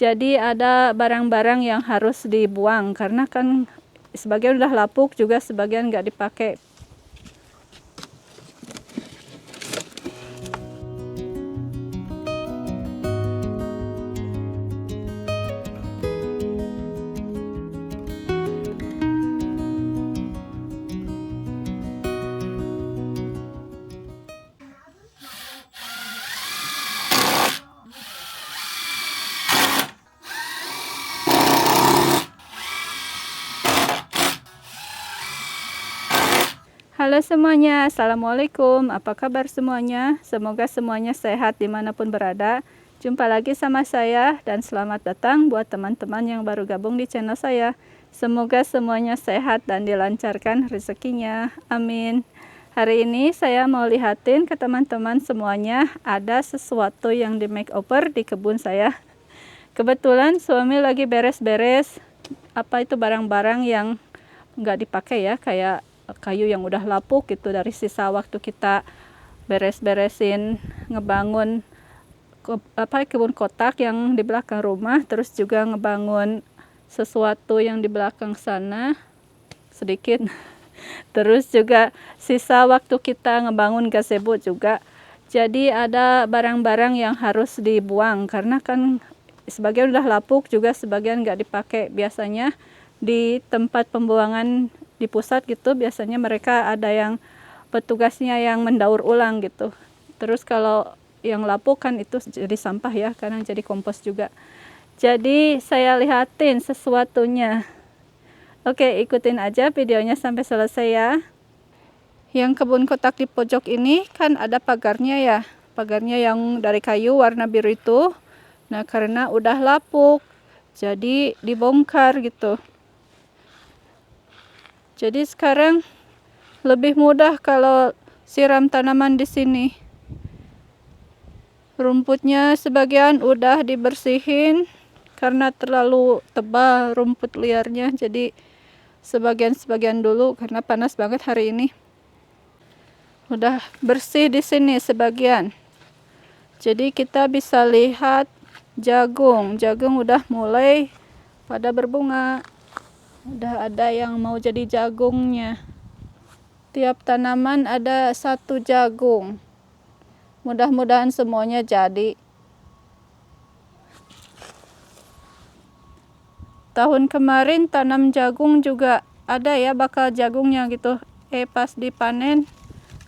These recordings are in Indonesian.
Jadi ada barang-barang yang harus dibuang karena kan sebagian udah lapuk, juga sebagian nggak dipakai. Halo semuanya, Assalamualaikum. Apa kabar semuanya? Semoga semuanya sehat dimanapun berada. Jumpa lagi sama saya dan selamat datang buat teman-teman yang baru gabung di channel saya. Semoga semuanya sehat dan dilancarkan rezekinya. Amin. Hari ini saya mau lihatin ke teman-teman semuanya, ada sesuatu yang di makeover di kebun saya. Kebetulan suami lagi beres-beres barang-barang yang nggak dipakai ya, kayak kayu yang udah lapuk gitu dari sisa waktu kita beres-beresin ngebangun kebun kotak yang di belakang rumah, terus juga ngebangun sesuatu yang di belakang sana sedikit. Terus juga sisa waktu kita ngebangun gazebo juga. Jadi ada barang-barang yang harus dibuang karena kan sebagian udah lapuk, juga sebagian nggak dipakai. Biasanya di tempat pembuangan di pusat gitu, biasanya mereka ada yang petugasnya yang mendaur ulang gitu. Terus kalau yang lapuk kan itu jadi sampah ya, karena jadi kompos juga. Jadi saya lihatin sesuatunya. Oke, ikutin aja videonya sampai selesai ya. Yang kebun kotak di pojok ini kan ada pagarnya ya. Pagarnya yang dari kayu warna biru itu. Nah, karena udah lapuk, jadi dibongkar gitu. Jadi sekarang lebih mudah kalau siram tanaman di sini. Rumputnya sebagian udah dibersihin karena terlalu tebal rumput liarnya. Jadi sebagian dulu karena panas banget hari ini. Udah bersih di sini sebagian. Jadi kita bisa lihat jagung. Jagung udah mulai pada berbunga. Udah ada yang mau jadi jagungnya. Tiap tanaman ada satu jagung. Mudah-mudahan semuanya jadi. Tahun kemarin tanam jagung juga ada ya, bakal jagungnya gitu. Pas dipanen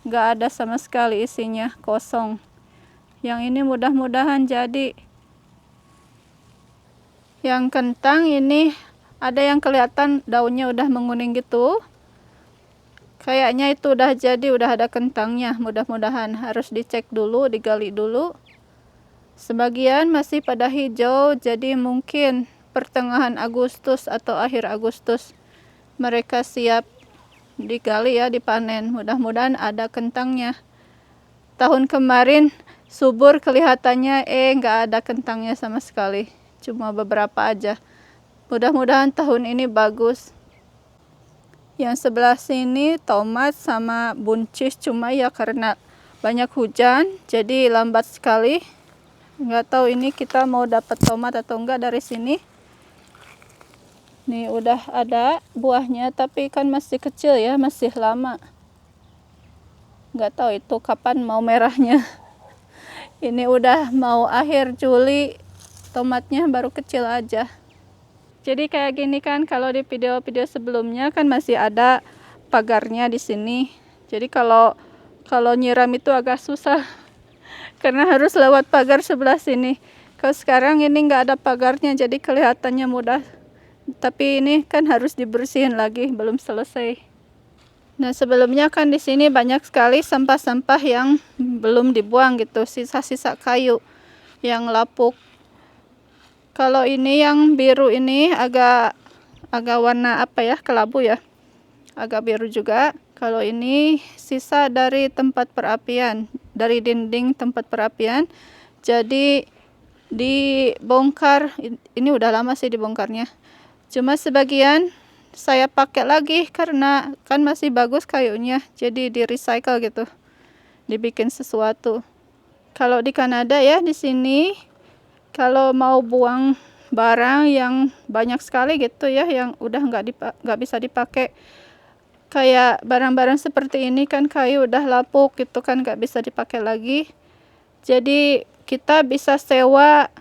gak ada sama sekali isinya, kosong. Yang ini mudah-mudahan jadi. Yang kentang ini ada yang kelihatan daunnya udah menguning gitu. Kayaknya itu udah jadi, udah ada kentangnya. Mudah-mudahan, harus dicek dulu, digali dulu. Sebagian masih pada hijau, jadi mungkin pertengahan Agustus atau akhir Agustus mereka siap digali ya, dipanen. Mudah-mudahan ada kentangnya. Tahun kemarin subur kelihatannya, nggak ada kentangnya sama sekali, cuma beberapa aja. Mudah-mudahan tahun ini bagus. Yang sebelah sini tomat sama buncis, cuma ya karena banyak hujan jadi lambat sekali. Nggak tahu ini kita mau dapat tomat atau enggak dari sini. Nih udah ada buahnya, tapi kan masih kecil ya, masih lama. Nggak tahu itu kapan mau merahnya. Ini udah mau akhir Juli, tomatnya baru kecil aja. Jadi kayak gini kan, kalau di video-video sebelumnya kan masih ada pagarnya di sini. Jadi kalau nyiram itu agak susah karena harus lewat pagar sebelah sini. Kalau sekarang ini nggak ada pagarnya, jadi kelihatannya mudah. Tapi ini kan harus dibersihin lagi, belum selesai. Nah, sebelumnya kan di sini banyak sekali sampah-sampah yang belum dibuang gitu, sisa-sisa kayu yang lapuk. Kalau ini yang biru ini agak warna kelabu ya, agak biru juga. Kalau ini sisa dari tempat perapian, dari dinding tempat perapian, jadi dibongkar. Ini udah lama sih dibongkarnya, cuma sebagian saya pakai lagi karena kan masih bagus kayunya, jadi di recycle gitu, dibikin sesuatu. Kalau di Kanada ya, di sini kalau mau buang barang yang banyak sekali gitu ya, yang udah nggak bisa dipakai. Kayak barang-barang seperti ini kan kayu udah lapuk gitu kan, nggak bisa dipakai lagi. Jadi kita bisa sewa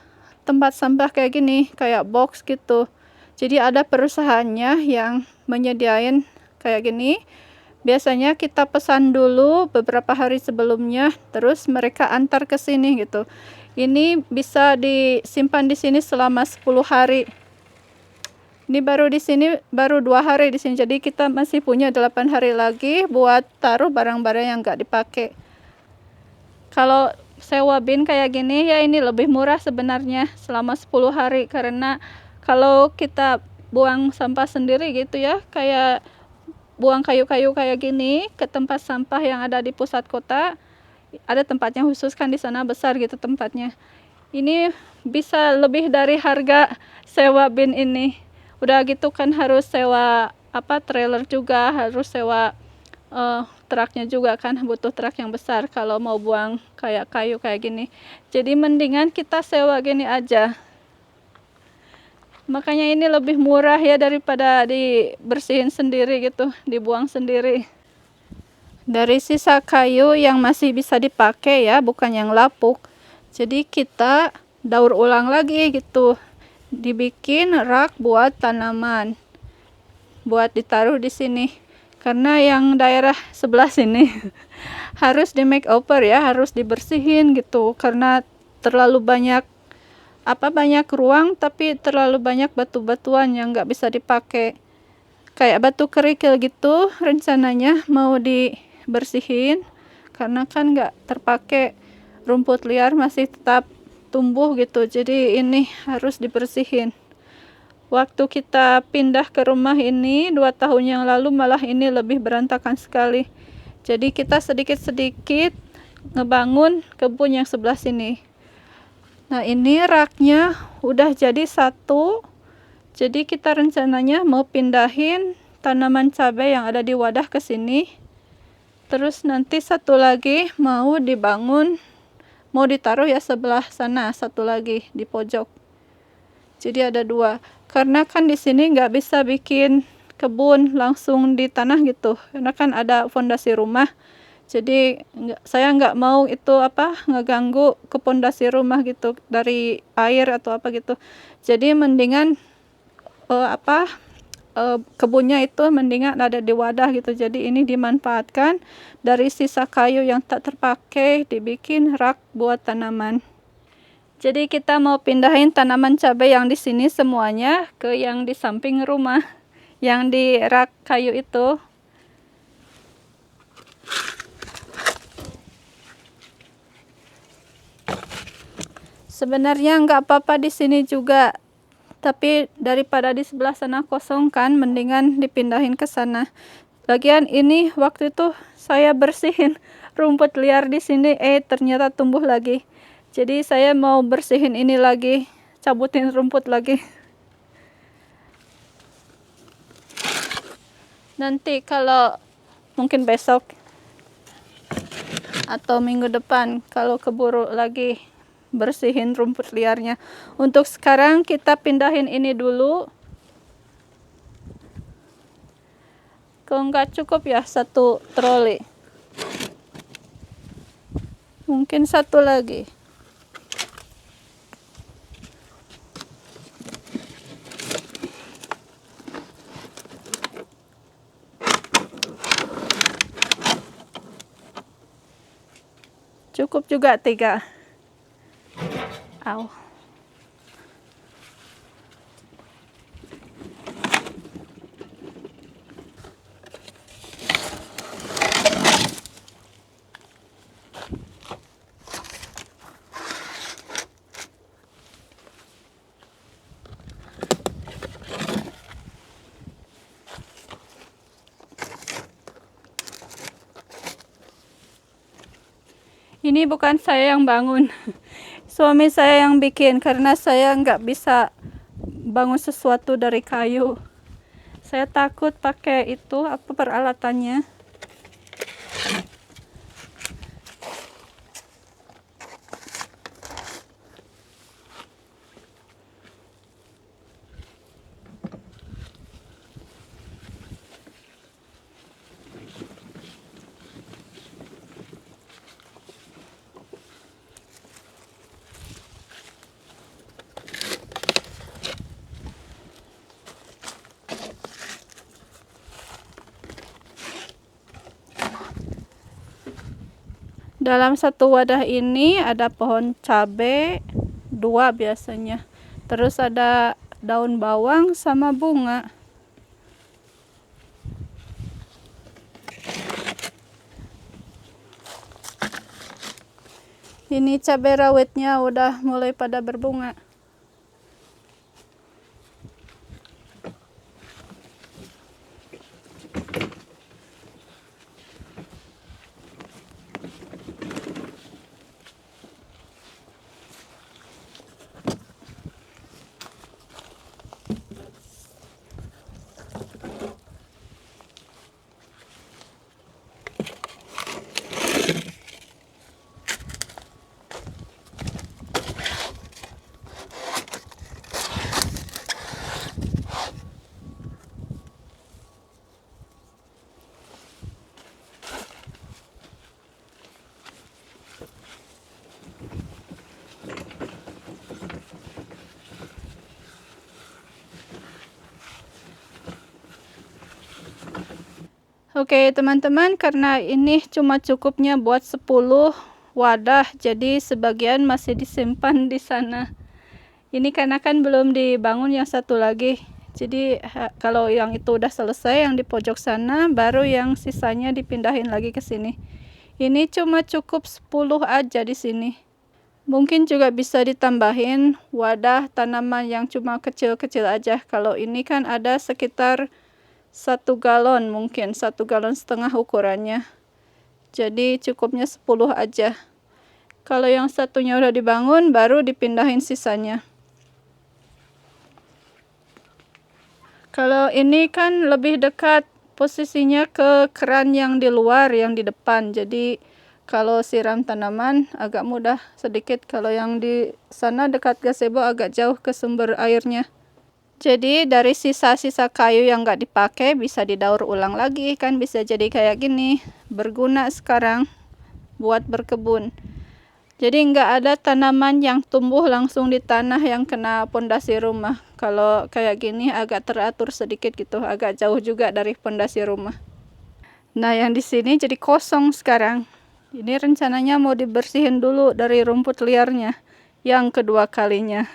tempat sampah kayak gini, kayak box gitu. Jadi ada perusahaannya yang menyediain kayak gini. Biasanya kita pesan dulu beberapa hari sebelumnya, terus mereka antar ke sini gitu. Ini bisa disimpan di sini selama 10 hari. Ini baru di sini baru 2 hari di sini. Jadi kita masih punya 8 hari lagi buat taruh barang-barang yang nggak dipakai. Kalau sewa bin kayak gini ya ini lebih murah sebenarnya selama 10 hari, karena kalau kita buang sampah sendiri gitu ya, kayak buang kayu-kayu kayak gini ke tempat sampah yang ada di pusat kota, ada tempatnya khusus kan, di sana besar gitu tempatnya. Ini bisa lebih dari harga sewa bin ini. Udah gitu kan harus sewa trailer juga, harus sewa truknya juga kan, butuh truk yang besar kalau mau buang kayak kayu kayak gini. Jadi mendingan kita sewa gini aja. Makanya ini lebih murah ya daripada dibersihin sendiri gitu, dibuang sendiri. Dari sisa kayu yang masih bisa dipakai ya, bukan yang lapuk. Jadi kita daur ulang lagi gitu. Dibikin rak buat tanaman. Buat ditaruh di sini. Karena yang daerah sebelah sini harus di make over ya, harus dibersihin gitu. Karena terlalu banyak banyak ruang, tapi terlalu banyak batu-batuan yang nggak bisa dipakai. Kayak batu kerikil gitu, rencananya mau dibersihin karena kan nggak terpakai, rumput liar masih tetap tumbuh gitu. Jadi ini harus dibersihin. Waktu kita pindah ke rumah ini 2 tahun yang lalu, malah ini lebih berantakan sekali. Jadi kita sedikit-sedikit ngebangun kebun yang sebelah sini. Nah ini raknya udah jadi 1. Jadi kita rencananya mau pindahin tanaman cabai yang ada di wadah ke sini. Terus nanti 1 lagi mau dibangun, mau ditaruh ya sebelah sana, 1 lagi di pojok. Jadi ada 2. Karena kan di sini nggak bisa bikin kebun langsung di tanah gitu, karena kan ada fondasi rumah. Jadi saya nggak mau itu ngeganggu ke fondasi rumah gitu dari air atau gitu. Jadi mendingan kebunnya itu mendingan ada di wadah gitu. Jadi ini dimanfaatkan dari sisa kayu yang tak terpakai, dibikin rak buat tanaman. Jadi kita mau pindahin tanaman cabai yang di sini semuanya ke yang di samping rumah, yang di rak kayu itu. Sebenarnya nggak apa-apa di sini juga, tapi daripada di sebelah sana kosong kan, mendingan dipindahin ke sana. Lagian ini waktu itu saya bersihin rumput liar di sini, ternyata tumbuh lagi. Jadi saya mau bersihin ini lagi, cabutin rumput lagi. Nanti kalau mungkin besok atau minggu depan kalau keburu lagi bersihin rumput liarnya. Untuk sekarang kita pindahin ini dulu. Kalau nggak cukup ya 1 troli. Mungkin 1 lagi. Cukup juga 3. Au. Ini bukan saya yang bangun, suami saya yang bikin, karena saya nggak bisa bangun sesuatu dari kayu. Saya takut pakai itu peralatannya. Dalam satu wadah ini ada pohon cabai 2 biasanya. Terus ada daun bawang sama bunga. Ini cabai rawitnya udah mulai pada berbunga. Oke teman-teman, karena ini cuma cukupnya buat 10 wadah, jadi sebagian masih disimpan di sana. Ini karena kan belum dibangun yang satu lagi. Jadi kalau yang itu udah selesai, yang di pojok sana, baru yang sisanya dipindahin lagi ke sini. Ini cuma cukup 10 aja di sini. Mungkin juga bisa ditambahin wadah tanaman yang cuma kecil-kecil aja. Kalau ini kan ada sekitar 1 galon, mungkin 1,5 galon ukurannya. Jadi cukupnya 10 aja. Kalau yang satunya udah dibangun, baru dipindahin sisanya. Kalau ini kan lebih dekat posisinya ke keran yang di luar, yang di depan. Jadi kalau siram tanaman agak mudah sedikit. Kalau yang di sana dekat gazebo agak jauh ke sumber airnya. Jadi dari sisa-sisa kayu yang nggak dipakai bisa didaur ulang lagi, kan bisa jadi kayak gini, berguna sekarang buat berkebun. Jadi nggak ada tanaman yang tumbuh langsung di tanah yang kena pondasi rumah. Kalau kayak gini agak teratur sedikit gitu, agak jauh juga dari pondasi rumah. Nah yang di sini jadi kosong sekarang. Ini rencananya mau dibersihin dulu dari rumput liarnya yang kedua kalinya.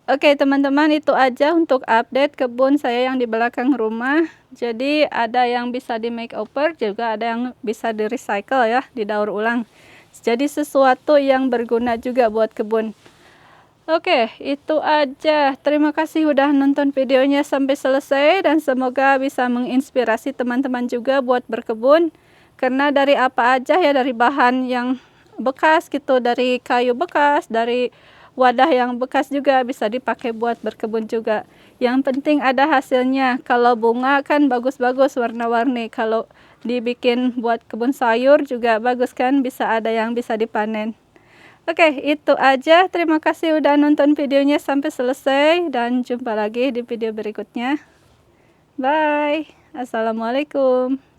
Oke teman-teman, itu aja untuk update kebun saya yang di belakang rumah. Jadi ada yang bisa di makeover, juga ada yang bisa di recycle ya, didaur ulang. Jadi sesuatu yang berguna juga buat kebun. Oke, itu aja. Terima kasih udah nonton videonya sampai selesai, dan semoga bisa menginspirasi teman-teman juga buat berkebun. Karena dari apa aja ya, dari bahan yang bekas gitu, dari kayu bekas, dari wadah yang bekas juga bisa dipakai buat berkebun juga. Yang penting ada hasilnya. Kalau bunga kan bagus-bagus warna-warni. Kalau dibikin buat kebun sayur juga bagus kan, bisa ada yang bisa dipanen. Oke, itu aja. Terima kasih udah nonton videonya sampai selesai, dan jumpa lagi di video berikutnya. Bye. Assalamualaikum.